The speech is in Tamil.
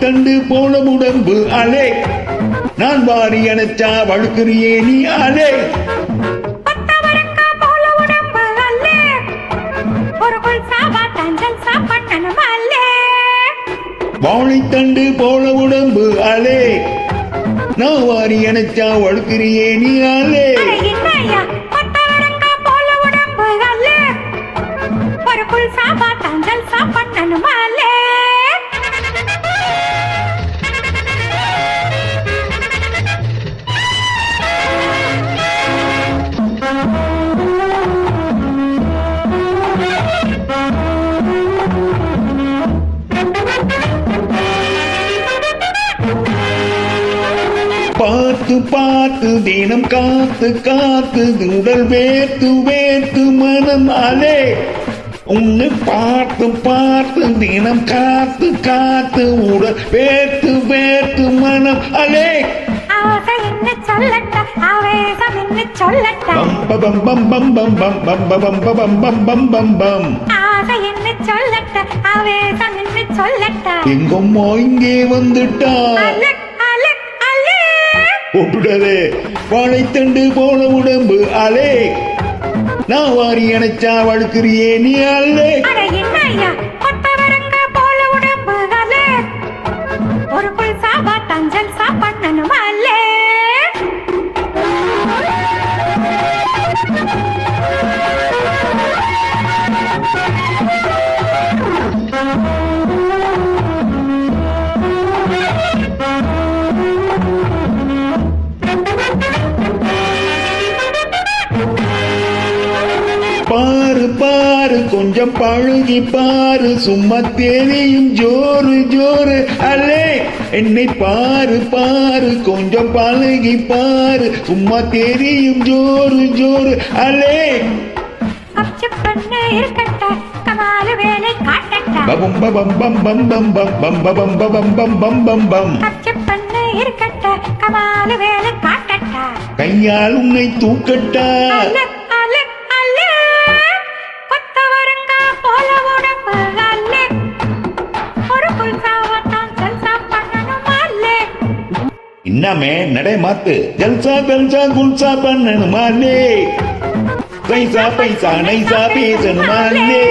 வாழைத்தண்டு போல உடம்பு அலே நான் வாரி அணைச்சா வழுக்கிறியே நீ அலே வாழைத்தண்டு போல உடம்பு அலே நான் வாரி அணைச்சா வழுக்கிறியே நீ அலே பார்த்து பார்த்து தினம் காத்து காத்து உடல் வேர்த்து வேர்த்து மனம் அலே உன்னை பார்த்து பார்த்து தினம் காத்து காத்து உடல் வேர்த்து வேர்த்து மனம் அலே பம் பம் பம் பம் பம் பம் பம் பம் பம் பம் பம் பம் எங்கம்மா இங்கே வந்துட்டா போட்டுடவே வாழைத்தண்டு போல உடம்பு அலே நான் வாரி அணைச்சா வழுக்கிறியே நீ அல்லே பாரு பாரு கொஞ்சம் பழகி பாரு சும்மா தெரியும் ஜோரு ஜோரு அலே என்னை பாரு பாரு கொஞ்சம் பழகி பாரு சும்மா தெரியும் ஜோரு ஜோரு அலே பம் பம் பம் பம் பம் பம் பம் பம் பம் பம் பம் பம் பம் கையால் உன்னை தூக்கட்டா இன்னமே நடை மாத்து ஜல்சா ஜல்சா குல்சா பண்ணணுமாலே பைசா பைசா நைசா பேசணுமாலே